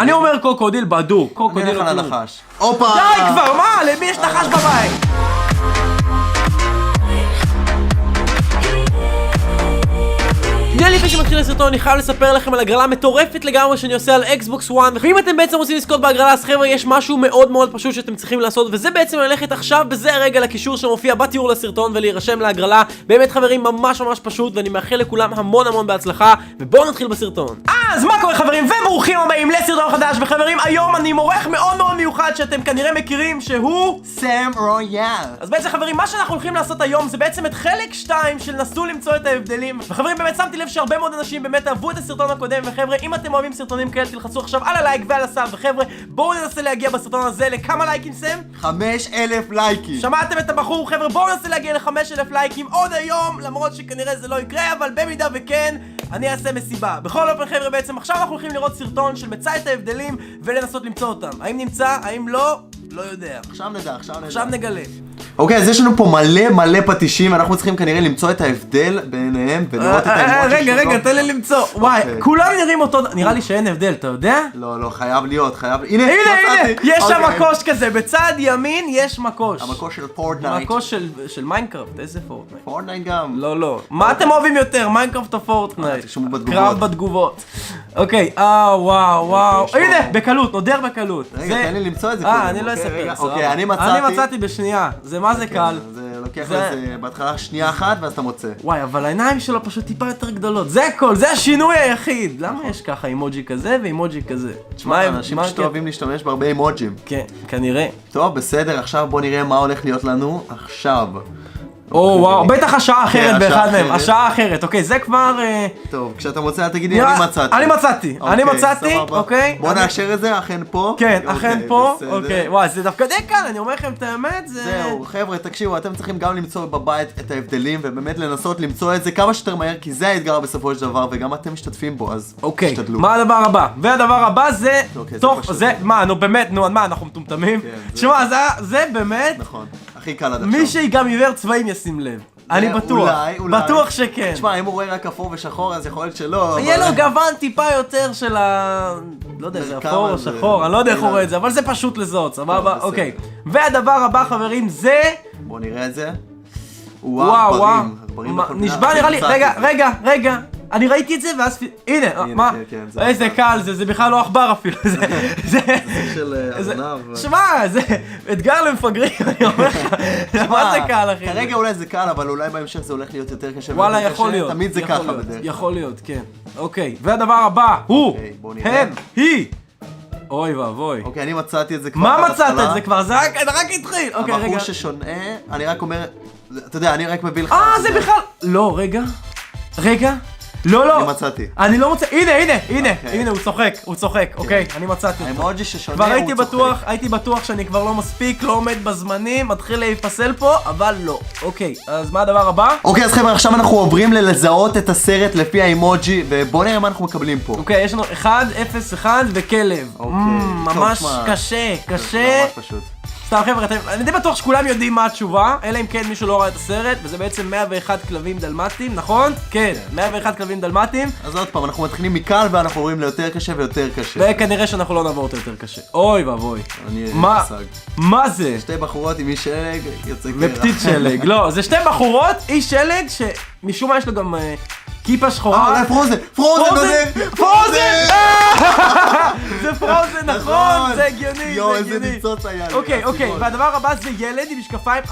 אני אומר קוקודיל בדוק, קוקודיל אני לא אלך על כלום. הנחש. הופה! די כבר, מה? למי יש נחש בבית? לפני שמתחיל הסרטון אני חייב לספר לכם על הגרלה מטורפת לגמרי שאני עושה על אקסבוקס 1, ואם אתם בעצם רוצים לזכות בהגרלה אז חבר'ה יש משהו מאוד מאוד פשוט שאתם צריכים לעשות, וזה בעצם ללכת עכשיו בזה הרגע לקישור שמופיע בתיאור לסרטון ולהירשם להגרלה. באמת חברים, ממש פשוט, ואני מאחל לכולם המון בהצלחה, ובואו נתחיל בסרטון. אז מה קורה חברים, וברוכים הבאים לסרטון חדש. וחברים, היום אני מורח מאוד מיוחד שאתם כנראה מכירים, שהוא סם רויאל. אז בעצם חברים, מה שאנחנו הולכים לעשות היום זה בעצם את חלק 2 של נסו למצוא את ההבדלים. וחברים, באמת שמתי לב שהרבה מאוד אנשים באמת אהבו את הסרטון הקודם, וחבר'ה, אם אתם אוהבים סרטונים כאלה תלחצו עכשיו על הלייק ועל הסאב, וחבר'ה, בואו ננסה להגיע בסרטון הזה לכמה לייקים סם? 5,000 לייקים. שמעתם את הבחור חבר'ה, בואו ננסה להגיע ל5,000 לייקים עוד היום, למרות שכנראה זה לא יקרה, אבל במידה וכן, אני אעשה מסיבה. בכל אופן חבר'ה, בעצם עכשיו אנחנו הולכים לראות סרטון של מצא את ההבדלים ולנסות למצוא אותם. האם נמצא? האם לא? לא יודע. עכשיו נגלה. אוקיי, אז יש לנו פה מלא פטישים, אנחנו צריכים כנראה למצוא את ההבדל ביניהם ולראות את האימות של רגע, תן לי למצוא. וואי, כולם נראים אותו, נראה לי שאין הבדל, אתה יודע? לא, חייב להיות, הנה, יש שם מקוש כזה, בצד ימין יש מקוש. המקוש של פורטנייט. מקוש של מיינקראפט, איזה פורטנייט? פורטנייט גם. לא. מה אתם אוהבים יותר, מיינקראפט או פורטנייט? תרשמו בתגובות. קרב בתגובות. אוקיי, וואו. הנה, בקלות, נודר בקלות. רגע, תן לי למצוא את זה קודם. אני לא אספר. אוקיי, אני מצאתי בשנייה. זה מה זה קל. זה לוקח לזה בהתחלה שנייה אחת ואז אתה מוצא. וואי, אבל העיניים שלו פשוט טיפה יותר גדולות. זה הכל, זה השינוי היחיד. למה יש ככה אימוג'י כזה ואימוג'י כזה? תשמע, אנשים פשוט אוהבים להשתמש בהרבה אימוג'ים. כן, כנראה. טוב, בסדר, עכשיו בוא נראה מה הולך להיות לנו עכשיו. וואו, בטח השעה אחרת באחד מהם, השעה אחרת, אוקיי, זה כבר... טוב, כשאתה מוצא, תגיד לי, אני מצאתי. אני מצאתי, אוקיי. בוא נאשר את זה, אכן פה. כן, אכן פה, אוקיי. וואי, זה דווקא די קל, אני אומר לכם את האמת, זה... זהו, חבר'ה, תקשיבו, אתם צריכים גם למצוא בבית את ההבדלים, ובאמת לנסות למצוא את זה כמה שיותר מהר, כי זה האתגר בסופו של דבר, וגם אתם משתתפים בו, אז תשתדלו. מה הדבר הבא? והדבר הבא זה... זה, מה, נו באמת, נו, מה, אנחנו מטומטמים? תשמע, זה באמת... נכון, הכי קל עד עכשיו. מי שגם עיוור צבעים ישים לב. אני בטוח, בטוח שכן. תשמע, אם הוא רואה רק אפור ושחור, אז יכול להיות שלא. יהיה לו גוון טיפה יותר של ה... לא יודע, זה אפור או שחור, אני לא יודע איך הוא רואה את זה, אבל זה פשוט לזהות, סבבה? אוקיי. והדבר הבא, חברים, זה... בוא נראה את זה. וואו. נשבע נראה לי... רגע. אני ראיתי את זה ואז... הנה, מה? איזה קל זה, זה בכלל לא עכבר אפילו. זה של ארנב. שמע, זה אתגר למפגרים, אני אומר לך. מה זה קל, אחי? כרגע אולי זה קל, אבל אולי בהמשך זה הולך להיות יותר קשה. וואלה, יכול להיות. תמיד זה ככה בדרך. יכול להיות, כן. אוקיי, והדבר הבא הוא... היא. אוי ואבוי. אוקיי, אני מצאתי את זה כבר. מה מצאת את זה כבר? זה רק התחיל. אוקיי, רגע. הבחור ששונה, אני רק אומר... אתה יודע, אני רק מביא לך... זה בכלל... לא, רגע. לא. אני מצאתי. אני לא מוצא, הנה, הוא צוחק, אוקיי, אני מצאתי אותו. האימוג'י ששונה כבר הוא צוחק. הייתי בטוח שאני כבר לא מספיק, לא עומד בזמנים, מתחיל להיפסל פה, אבל לא. אוקיי, אז מה הדבר הבא? אוקיי, אז חבר'ה, עכשיו אנחנו עוברים ללזהות את הסרט לפי האימוג'י, ובואו נראה מה אנחנו מקבלים פה. אוקיי, יש לנו 1, 0, 1 וכלב. ממש קשה. ממש פשוט. סתם חבר'ה, אני די בטוח שכולם יודעים מה התשובה, אלא אם כן מישהו לא ראה את הסרט, וזה בעצם 101 כלבים דלמטים, נכון? כן, 101 כלבים דלמטים. אז עוד פעם, אנחנו מתחילים מקל ואנחנו עוברים ליותר קשה ויותר קשה. וכנראה שאנחנו לא נעבור את היותר קשה. אוי ואבוי. מה זה? שתי בחורות עם איש שלג, יוצא קרח. ופתית שלג, לא, זה שתי בחורות, איש שלג, שמשום מה יש לו גם כיפה שחורה. אולי פרוזן! זה פרוזן, נכון, זה הגיוני, יואו, איזה ניצוץ היה לי. אוקיי, והדבר הבא זה ילד עם משקפיים,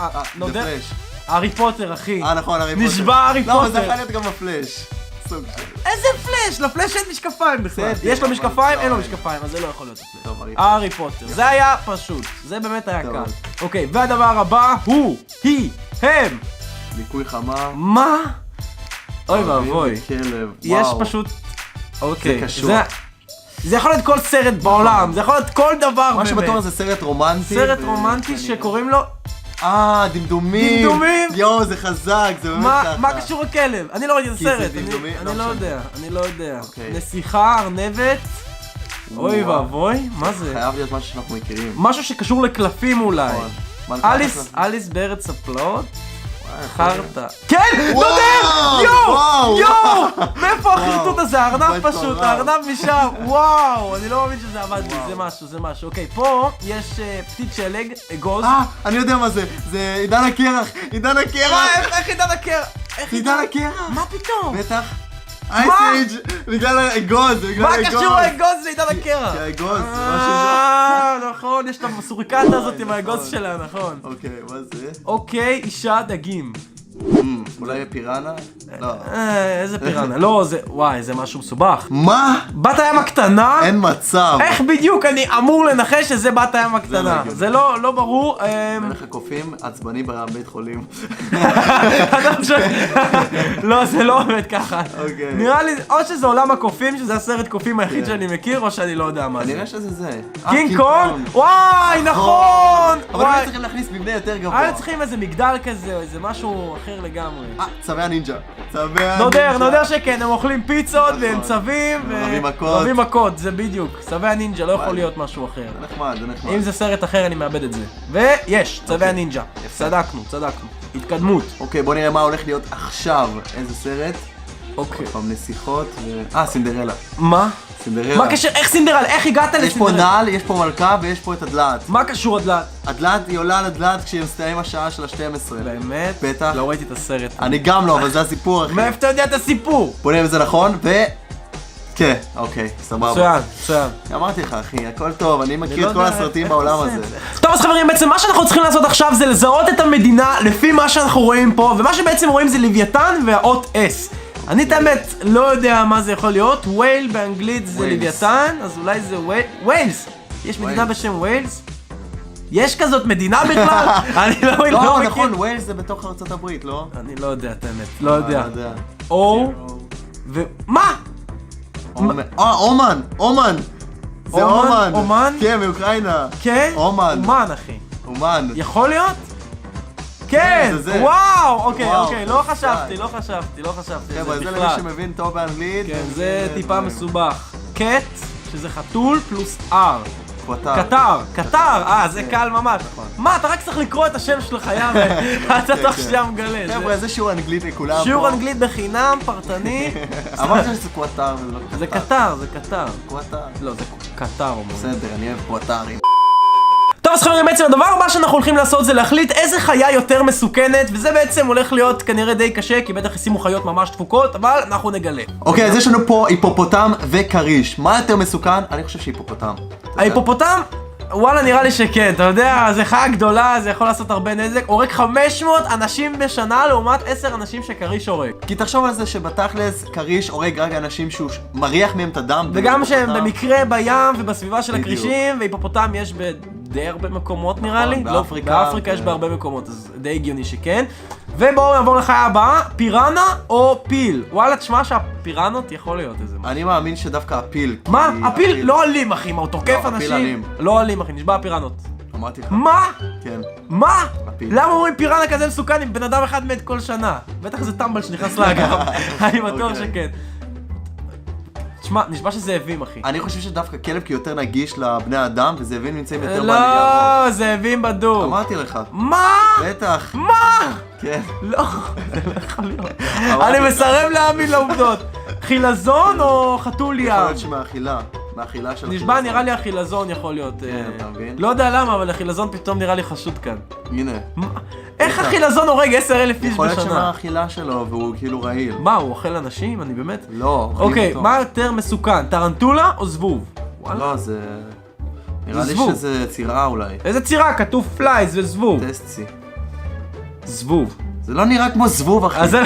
זה פלש. הארי פוטר, אחי. נכון, הארי פוטר. נשבע הארי פוטר. לא, זה יכול להיות גם הפלש. איזה פלש? לפלש אין משקפיים בכלל. יש לו משקפיים, אין לו משקפיים, אז זה לא יכול להיות הפלש. הארי פוטר. זה היה פשוט, זה באמת היה קל. אוקיי, והדבר הבא הוא, הם. ליקוי חמה. מה? אוי ואבוי. כלב, יש פשוט... אוקיי. זה קשור. זה יכול להיות כל סרט בעולם, זה יכול להיות כל דבר באמת. מה שבטוח זה סרט רומנטי. סרט רומנטי שקוראים לו... דמדומים. יואו, זה חזק, זה באמת ככה. מה קשור לכלב? אני לא ראיתי את הסרט. אני לא יודע. נסיכה, ארנבת. אוי ואבוי, מה זה? חייב להיות משהו שאנחנו מכירים. משהו שקשור לקלפים אולי. אליס בארץ הפלאות. חרטה. כן! וואו, נודר! וואו. יואו! מאיפה החרטוט הזה? הארנב מטורף. פשוט, הארנב משם. וואו! אני לא מאמין שזה עבד לי, זה משהו. אוקיי, פה יש פתית שלג, אגוז. אני יודע מה זה. זה עידן הקרח. עידן הקרח. איך עידן הקרח? עידן הקרח. מה פתאום? בטח. אייסייג' בגלל האגוז. מה קשור האגוז לעידן הקרח? כי האגוז, משהו נכון, יש את הסוריקטה הזאת עם האגוז שלה, נכון. אוקיי, מה זה? אוקיי, אישה דגים. אולי פיראנה? לא. איזה פיראנה? לא, זה... וואי, זה משהו מסובך. מה? בת הים הקטנה? אין מצב. איך בדיוק אני אמור לנחש שזה בת הים הקטנה? זה לא ברור. מלך הקופים עצבני בבית חולים. לא, זה לא עובד ככה. אוקיי. נראה לי, או שזה עולם הקופים, שזה הסרט קופים היחיד שאני מכיר, או שאני לא יודע מה זה. כנראה שזה זה. קינג קונג? וואי, נכון! אבל הם צריכים להכניס מבנה יותר גבוה. היו צריכים איזה מגדל כזה, או איזה משהו אחר לגמרי. צווי הנינג'ה. צווי הנינג'ה. נודר שכן, הם אוכלים פיצות, והם נכון. צבים, רבים מכות. רבים מכות, זה בדיוק. צווי הנינג'ה, לא יכול להיות משהו אחר. זה נחמד, זה נחמד. אם זה סרט אחר, אני מאבד את זה. ויש, צווי הנינג'ה. צדקנו. התקדמות. אוקיי, בוא נראה מה הולך להיות עכשיו. איזה סרט? אוקיי. פעם נסיכות סינדרלה. מה? סינדרלה. מה קשר? איך סינדרלה? איך הגעת יש פה לסינדרלה? נעל, יש פה מלכה ויש פה את הדלת. מה קשור הדלת? הדלת היא עולה לדלת כשהיא מסתיים השעה של ה-12. באמת? בטח. לא ראיתי את הסרט. אני גם לא, אבל זה הסיפור, אחי. מאיפה אתה יודע את הסיפור? בוא נראה אם זה נכון, כן, אוקיי, סבבה. מצוין. אמרתי לך, אחי, הכל טוב, אני מכיר לא את כל יודע הסרטים איך בעולם עושה הזה. את זה. טוב, אז חברים, בעצם מה שאנחנו צריכים לעשות עכשיו זה לזהות את המדינה לפי מה שאנחנו רואים פה, ומה שבעצם רואים זה לוויתן והאות S. אני את האמת לא יודע מה זה יכול להיות. ווייל באנגלית זה לוויתן, אז אולי זה וויילס. יש מדינה בשם וויילס? יש כזאת מדינה בכלל? אני לא מכיר. לא, נכון, וויילס זה בתוך ארצות הברית, לא? אני לא יודע את האמת, לא יודע. לא יודע. או ומה? אומן! זה אומן! אומן? כן, מאוקראינה. כן? אומן. אומן, אחי. אומן. יכול להיות? כן! זה. וואו! אוקיי, וואו, לא קצת. חשבתי. חבר'ה, זה למי שמבין טוב באנגלית. כן, זה טיפה מסובך. קט, שזה חתול, פלוס R. קטר, זה קל ממש. מה, אתה רק צריך לקרוא את השם של חיה ואתה תוך שנייה מגלה. חבר'ה, זה שיעור אנגלית לכולם פה. שיעור אנגלית בחינם, פרטני. אמרתי שזה קוואטר, זה קטר. קוואטר. לא, זה קטר אומרים. בסדר, אני אוהב קוואטרים. טוב, אז חברים, בעצם הדבר הבא שאנחנו הולכים לעשות זה להחליט איזה חיה יותר מסוכנת, וזה בעצם הולך להיות כנראה די קשה, כי בטח ישימו חיות ממש דפוקות, אבל אנחנו נגלה. אוקיי, אז יש לנו פה היפופוטם וכריש. מה יותר מסוכן? אני חושב שהיפופוטם. ההיפופוטם? וואלה, נראה לי שכן, אתה יודע, זה חיה גדולה, זה יכול לעשות הרבה נזק. הורג 500 אנשים בשנה לעומת 10 אנשים שכריש הורג. כי תחשוב על זה שבתכלס כריש הורג רק אנשים שהוא מריח מהם את הדם. וגם שהם במקרה בים ובסביבה של בדיוק. הכרישים, והיפופוטם יש די הרבה מקומות נראה לי. באפריקה יש בהרבה מקומות, אז די הגיוני שכן. ובואו נעבור לחיה הבאה, פיראנה או פיל. וואלה, תשמע שהפיראנות יכול להיות איזה משהו. אני מאמין שדווקא הפיל. מה? כי הפיל לא אלים, אחי, מה הוא תוקף לא, הפיל אנשים? אלים. לא אלים, אחי, נשבע הפיראנות. אמרתי לך. מה? כן. מה? הפיל. למה אומרים פיראנה כזה מסוכן אם בן אדם אחד מת כל שנה? בטח זה טמבל שנכנס לאגם. אני בטוח אוקיי. שכן. תשמע, נשבע שזאבים, אחי. אני חושב שדווקא כלב כי יותר נגיש לבני אדם, וזאבים נמצאים יותר לא, בעלייה. זאבים בדוק. אמרתי לך. מה? בטח. מה? כן. לא, זה לא יכול להיות. אני מסרב להאמין לעובדות. חילזון או חתול ים? יכול להיות שמאכילה. מהאכילה של נשבע, החילזון. נראה לי החילזון יכול להיות. כן, אתה מבין? לא יודע למה, אבל החילזון פתאום נראה לי חשוד כאן. הנה. איך החילזון הורג 10,000 איש יכול להיות בשנה? שמהאכילה שלו והוא כאילו רעיל. מה, הוא אוכל אנשים? אני באמת... לא, אוכלים אוקיי, אותו. מה יותר מסוכן? טרנטולה או זבוב? לא, זה... נראה לי זבוב. שזה צירה אולי. איזה צירה? כתוב פלייז וזבוב. טסטסי. זבוב. זה לא נראה כמו זבוב, אחי. אז זה...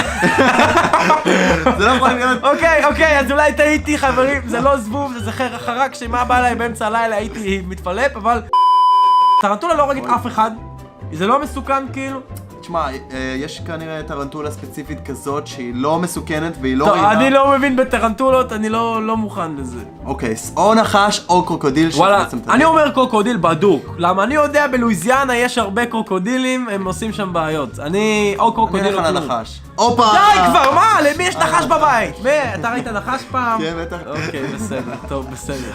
זה לא יכול להיות... אוקיי, אז אולי טעיתי, חברים, זה לא זבוב, זה חרק שמה בא אליי באמצע הלילה הייתי מתפלפ, אבל... טרנטולה לא הורגת אף אחד. זה לא מסוכן כאילו? תשמע, יש כנראה טרנטולה ספציפית כזאת שהיא לא מסוכנת והיא לא טוב, רעילה. אני לא מבין בטרנטולות, אני לא מוכן לזה. אוקיי, או נחש או קרוקודיל וואלה, שבעצם תמיד. אני אומר קרוקודיל בדוק. למה אני יודע בלואיזיאנה יש הרבה קרוקודילים, הם עושים שם בעיות. אני או אני קרוקודיל אלך או על כלום. הנחש. הופה! די כבר, מה? למי יש נחש בבית? אתה ראית נחש פעם? כן, בטח. אוקיי, בסדר, טוב, בסדר.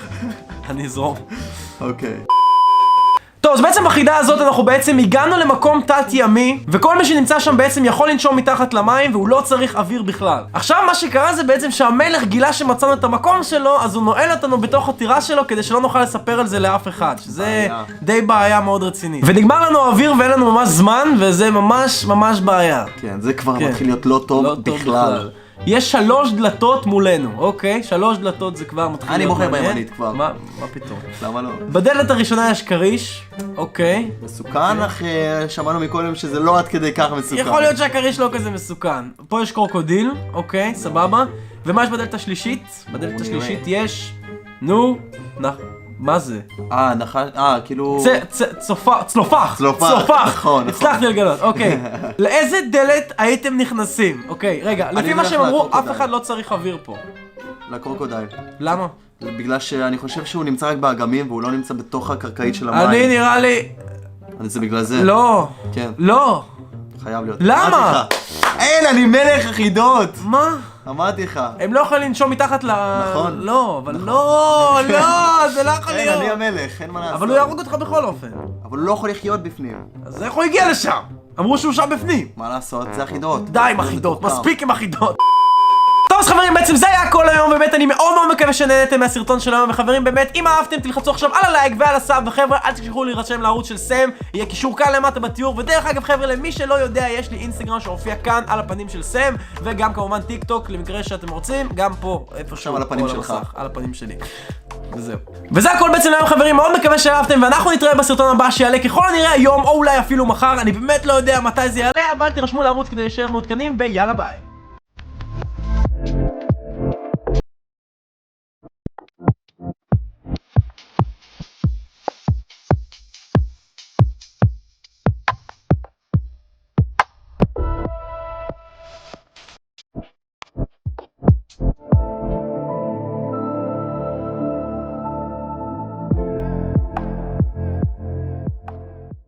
אני אזרום. אוקיי. טוב, טוב, אז בעצם בחידה הזאת אנחנו בעצם הגענו למקום תת ימי, וכל מי שנמצא שם בעצם יכול לנשום מתחת למים, והוא לא צריך אוויר בכלל. עכשיו מה שקרה זה בעצם שהמלך גילה שמצאנו את המקום שלו, אז הוא נועל אותנו בתוך הטירה שלו כדי שלא נוכל לספר על זה לאף אחד, שזה די בעיה מאוד רצינית. ונגמר לנו האוויר ואין לנו ממש זמן, וזה ממש ממש בעיה. כן, זה כבר מתחיל להיות לא טוב בכלל. יש 3 דלתות מולנו, אוקיי? 3 דלתות זה כבר מתחיל להיות אני בוחר בימנית כבר. מה פתאום? למה לא? בדלת הראשונה יש כריש, אוקיי? מסוכן, אך שמענו מקודם שזה לא עד כדי כך מסוכן. יכול להיות שהכריש לא כזה מסוכן. פה יש קרוקודיל, אוקיי, סבבה. ומה יש בדלת השלישית? בדלת השלישית יש... נו, מה זה? כאילו... צלופח, נכון. הצלחתי לגלות, אוקיי. לאיזה דלת הייתם נכנסים? אוקיי, רגע, לפי מה שהם אמרו, אף אחד לא צריך אוויר פה. לקרוקודייל. למה? בגלל שאני חושב שהוא נמצא רק באגמים והוא לא נמצא בתוך הקרקעית של המים. אני נראה לי... זה בגלל זה? לא. כן. לא. חייב להיות. למה? אין, אני מלך החידות! מה? אמרתי לך. הם לא יכולים לנשום מתחת ל... נכון. לא, אבל לא, זה לא יכול להיות. אני המלך, אין מה לעשות. אבל הוא יהרוג אותך בכל אופן. אבל הוא לא יכול לחיות בפנים. אז איך הוא הגיע לשם? אמרו שהוא שם בפנים. מה לעשות? זה החידות. די עם החידות, מספיק עם החידות. טוב אז חברים, בעצם זה היה כל היום, באמת אני מאוד מאוד מקווה שנהנתם מהסרטון של היום, וחברים באמת אם אהבתם תלחצו עכשיו על הלייק ועל הסאב, וחבר'ה אל תשכחו להירשם לערוץ של סם, יהיה קישור כאן למטה בתיאור, ודרך אגב חבר'ה למי שלא יודע יש לי אינסטגרם שהופיע כאן על הפנים של סם, וגם כמובן טיק טוק למקרה שאתם רוצים, גם פה איפשהו על הפנים שלך, על הפנים שלי. וזהו. וזה הכל בעצם היום חברים, מאוד מקווה שאהבתם, ואנחנו נתראה בסרטון הבא שיעלה ככל הנראה היום או אולי אפילו מחר, אני באמת לא יודע מתי זה יעלה, אבל תירשמו לערוץ כדי להישאר מעודכנים, ויאללה ביי.